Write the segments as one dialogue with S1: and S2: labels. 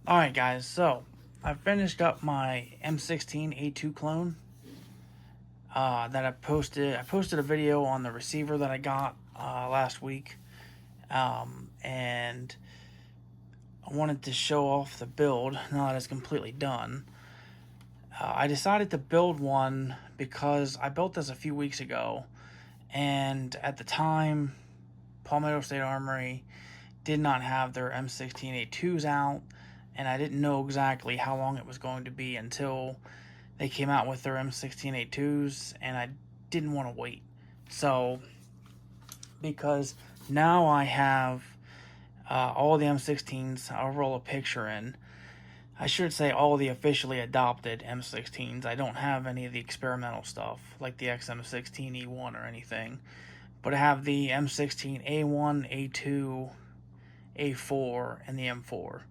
S1: Alright guys, so I finished up my M16A2 clone that I posted. I posted a video on the receiver that I got last week, and I wanted to show off the build now that it's completely done. I decided to build one because I built this a few weeks ago, and at the time, Palmetto State Armory did not have their M16A2s out, and I didn't know exactly how long it was going to be until they came out with their M16A2s, and I didn't want to wait. So, because now I have all the M16s, I'll roll a picture in. I should say all the officially adopted M16s. I don't have any of the experimental stuff, like the XM16E1 or anything. But I have the M16A1, A2, A4, and the M4.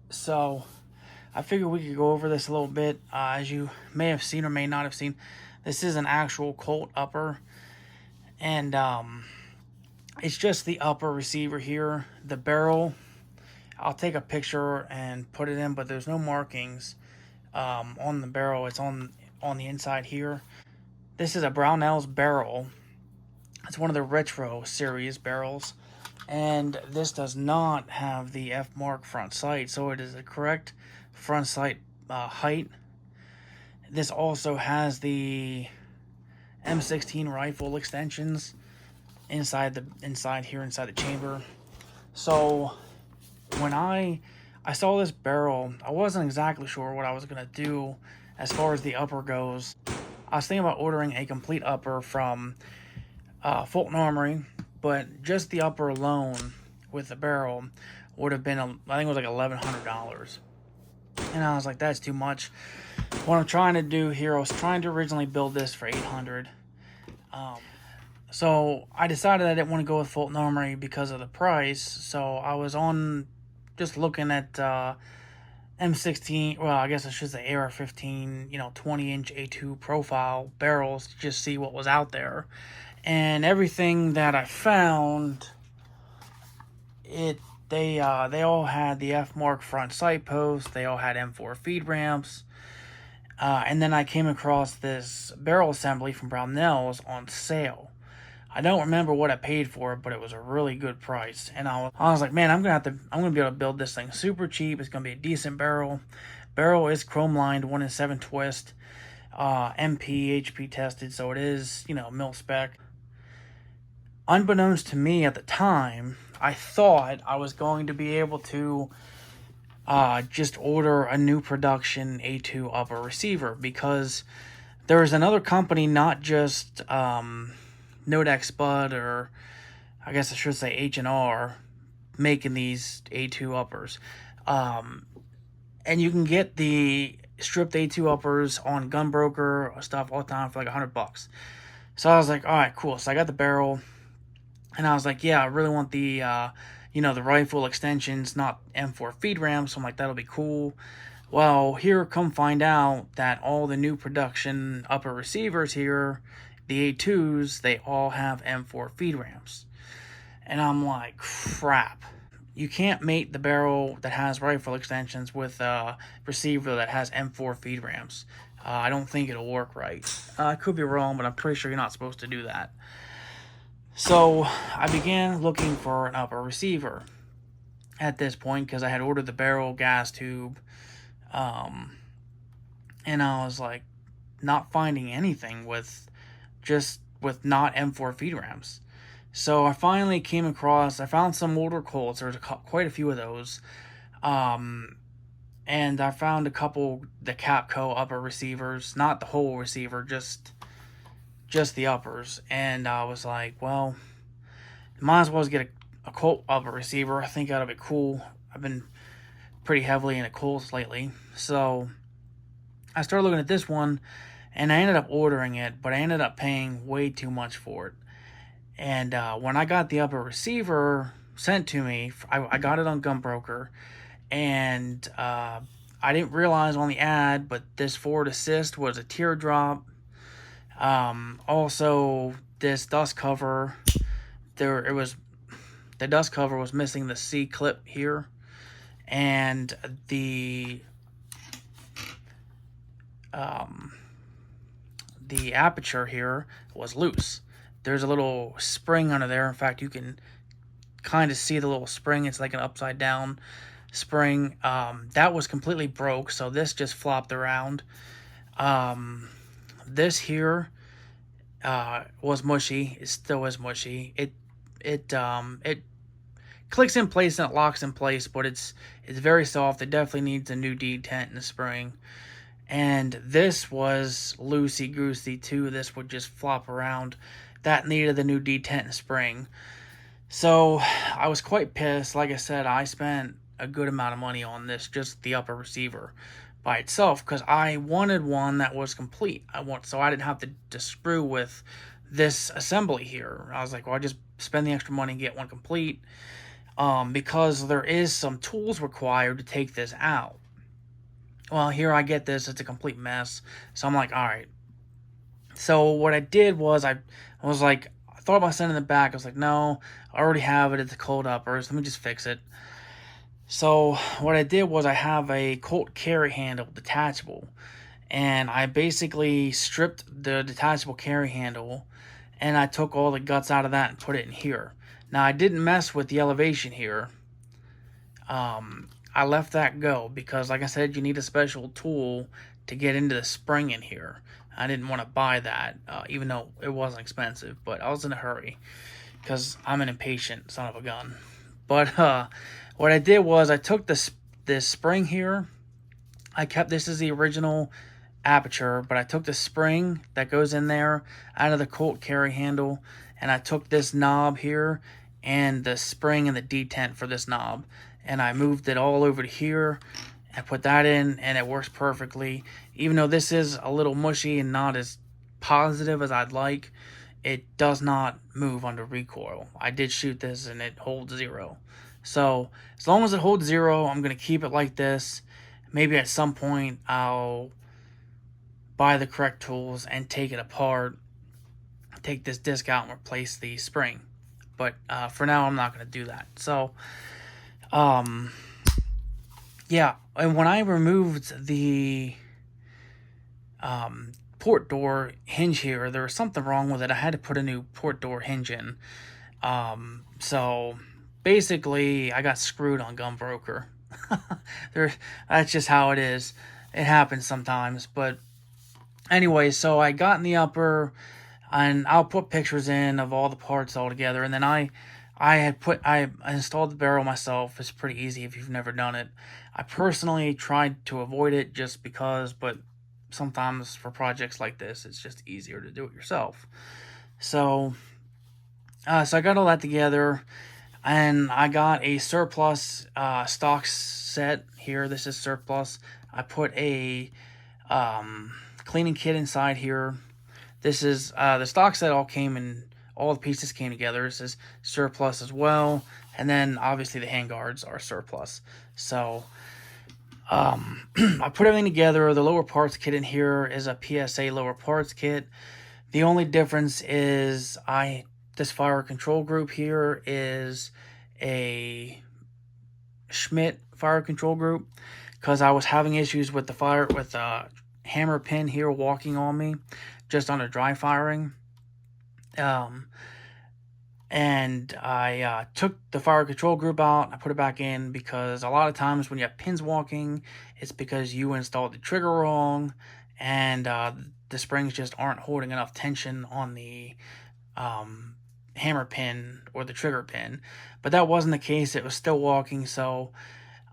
S1: So I figured we could go over this a little bit. As you may have seen or may not have seen, this is an actual Colt upper, and it's just the upper receiver here. The barrel, I'll take a picture and put it in, but there's no markings on the barrel. It's on the inside here. This is a Brownell's barrel. It's one of the retro series barrels, and this does not have the F mark front sight, so it is the correct front sight height. This also has the M16 rifle extensions inside the chamber. So when I saw this barrel, I wasn't exactly sure what I was gonna do as far as the upper goes. I was thinking about ordering a complete upper from Fulton Armory, but just the upper alone with the barrel would have been, I think it was like $1,100. And I was like, that's too much. What I'm trying to do here, I was trying to originally build this for $800. So I decided I didn't want to go with Fulton Armory because of the price. So I was on just looking at M16, well, I guess I should say AR-15, 20-inch A2 profile barrels to just see what was out there. And everything that I found, they all had the F mark front sight post. They all had M4 feed ramps. And then I came across this barrel assembly from Brownell's on sale. I don't remember what I paid for it, but it was a really good price. And I was like, man, I'm gonna be able to build this thing super cheap. It's gonna be a decent barrel. Barrel is chrome lined, 1-in-7 twist, MP, HP tested, so it is, mil spec. Unbeknownst to me at the time, I thought I was going to be able to just order a new production A2 upper receiver, because there is another company, not just Nodex Bud, or I guess I should say H&R, making these A2 uppers. And you can get the stripped A2 uppers on Gunbroker stuff all the time for like $100. So I was like, all right, cool. So I got the barrel, and I was like, yeah, I really want the the rifle extensions, not M4 feed ramps. So I'm like, that'll be cool. Well, here, come find out that all the new production upper receivers here, the A2s, they all have M4 feed ramps. And I'm like, crap. You can't mate the barrel that has rifle extensions with a receiver that has M4 feed ramps. I don't think it'll work right. I could be wrong, but I'm pretty sure you're not supposed to do that. So I began looking for an upper receiver at this point, because I had ordered the barrel, gas tube, and I was like, not finding anything with not M4 feed ramps. So I finally came across, I found some older Colts. There's quite a few of those. And I found a couple, the Capco upper receivers, not the whole receiver, just the uppers. And I was like, well, might as well get a Colt upper receiver. I think that'll be cool. I've been pretty heavily into Colts lately. So I started looking at this one, and I ended up ordering it, but I ended up paying way too much for it. And when I got the upper receiver sent to me, I got it on Gunbroker, and I didn't realize on the ad, but this forward assist was a teardrop. Also, this dust cover, it was the dust cover was missing the C clip here, and the aperture here was loose. There's a little spring under there. In fact, you can kind of see the little spring. It's like an upside down spring. That was completely broke, so this just flopped around. This here was mushy. It still is mushy. It clicks in place and it locks in place, but it's very soft. It definitely needs a new detent and a spring. And this was loosey-goosey too. This would just flop around. That needed the new detent and spring. So I was quite pissed. Like I said, I spent a good amount of money on this, just the upper receiver by itself, because I wanted one that was complete. So I didn't have to screw with this assembly here. I was like, well, I'll just spend the extra money and get one complete, because there is some tools required to take this out. Well, here I get this. It's a complete mess. So I'm like, all right. So what I did was I was like, I thought about sending it back. I was like, no, I already have it. It's a cold uppers. Let me just fix it. So what I did was I have a Colt carry handle detachable, and I basically stripped the detachable carry handle, and I took all the guts out of that and put it in here. Now I didn't mess with the elevation here. I left that go because, like I said, you need a special tool to get into the spring in here. I didn't want to buy that, even though it wasn't expensive, but I was in a hurry because I'm an impatient son of a gun. But what I did was I took this spring here. I kept this as the original aperture, but I took the spring that goes in there out of the Colt carry handle, and I took this knob here and the spring and the detent for this knob, and I moved it all over to here. I put that in, and it works perfectly. Even though this is a little mushy and not as positive as I'd like, it does not move under recoil. I did shoot this, and it holds 0. So as long as it holds 0, I'm going to keep it like this. Maybe at some point I'll buy the correct tools and take it apart, take this disc out and replace the spring. But for now, I'm not going to do that. So, yeah. And when I removed the port door hinge here, there was something wrong with it. I had to put a new port door hinge in. So basically, I got screwed on Gunbroker. That's just how it is. It happens sometimes. But anyway, so I got in the upper, and I'll put pictures in of all the parts all together. And then I installed the barrel myself. It's pretty easy if you've never done it. I personally tried to avoid it just because, but sometimes for projects like this, it's just easier to do it yourself. So I got all that together, and I got a surplus stock set here. This is surplus. I put a cleaning kit inside here. This is the stock set all came in. All the pieces came together. This is surplus as well. And then obviously the handguards are surplus. So I put everything together. The lower parts kit in here is a PSA lower parts kit. The only difference is this fire control group here is a Schmidt fire control group, because I was having issues with the hammer pin here walking on me just under dry firing. And I took the fire control group out. I put it back in because a lot of times when you have pins walking, it's because you installed the trigger wrong, and the springs just aren't holding enough tension on the hammer pin or the trigger pin. But that wasn't the case. It was still walking. So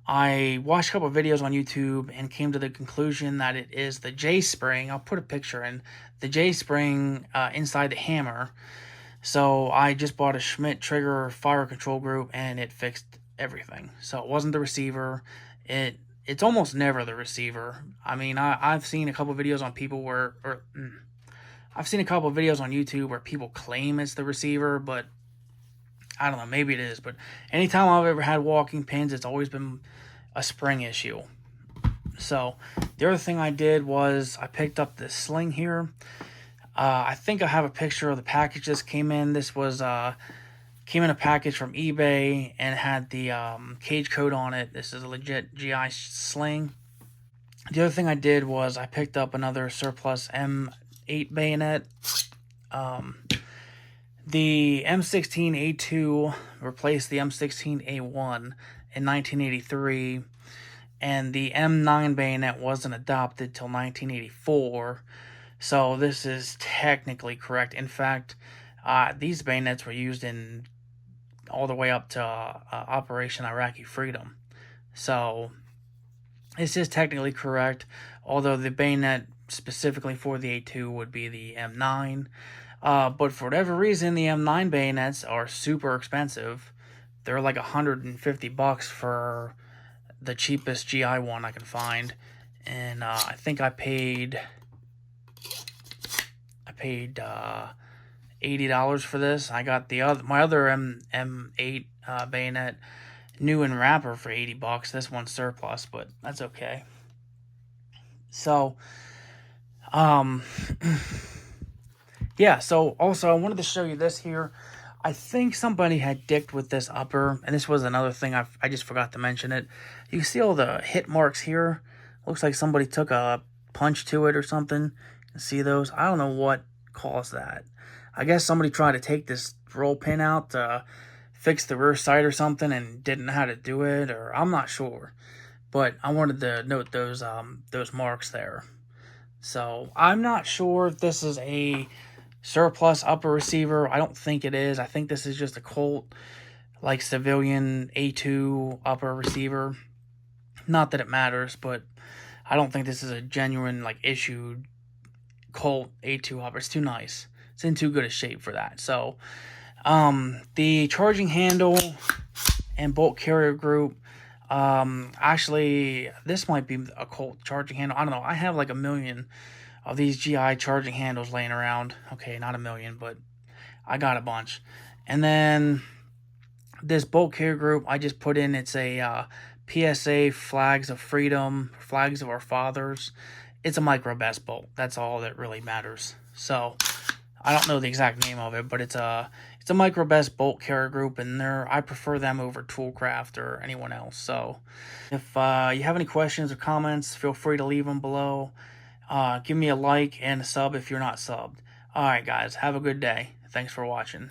S1: I watched a couple of videos on YouTube and came to the conclusion that it is the J-spring. I'll put a picture in. The J-spring inside the hammer. So I just bought a Schmidt trigger fire control group, and it fixed everything. So it wasn't the receiver. It's almost never the receiver. I mean, I've seen a couple of videos on people I've seen a couple of videos on YouTube where people claim it's the receiver, but I don't know, maybe it is. But anytime I've ever had walking pins, it's always been a spring issue. So the other thing I did was I picked up this sling here. I think I have a picture of the package this came in. This was Came in a package from eBay and had the cage coat on it. This is a legit GI sling. The other thing I did was I picked up another surplus M8 bayonet. The M16A2 replaced the M16A1 in 1983, and the M9 bayonet wasn't adopted till 1984. So this is technically correct. In fact, these bayonets were used in all the way up to Operation Iraqi Freedom. So this is technically correct, although the bayonet specifically for the A2 would be the M9. But for whatever reason, the M9 bayonets are super expensive. They're like $150 for the cheapest GI one I can find, and I think I paid $80 for this. I got my other M8 bayonet new in wrapper for $80. This one's surplus, but that's okay. So, yeah. So also I wanted to show you this here. I think somebody had dicked with this upper, and this was another thing I just forgot to mention it. You see all the hit marks here? Looks like somebody took a punch to it or something. You see those? I don't know what caused that. I guess somebody tried to take this roll pin out to fix the rear sight or something and didn't know how to do it, or I'm not sure. But I wanted to note those marks there. So I'm not sure if this is a surplus upper receiver. I don't think it is. I think this is just a Colt, like, civilian A2 upper receiver. Not that it matters, but I don't think this is a genuine, like, issued Colt A2 upper. It's too nice. It's in too good a shape for that. So, the charging handle and bolt carrier group, actually, this might be a Colt charging handle. I don't know. I have like a million of these GI charging handles laying around. Okay, not a million, but I got a bunch. And then this bolt carrier group, I just put in, it's a PSA Flags of Freedom, Flags of Our Fathers. It's a micro best bolt. That's all that really matters. So I don't know the exact name of it, but it's a micro best bolt carrier group, and I prefer them over Toolcraft or anyone else. So if you have any questions or comments, feel free to leave them below. Give me a like and a sub if you're not subbed. Alright guys, have a good day. Thanks for watching.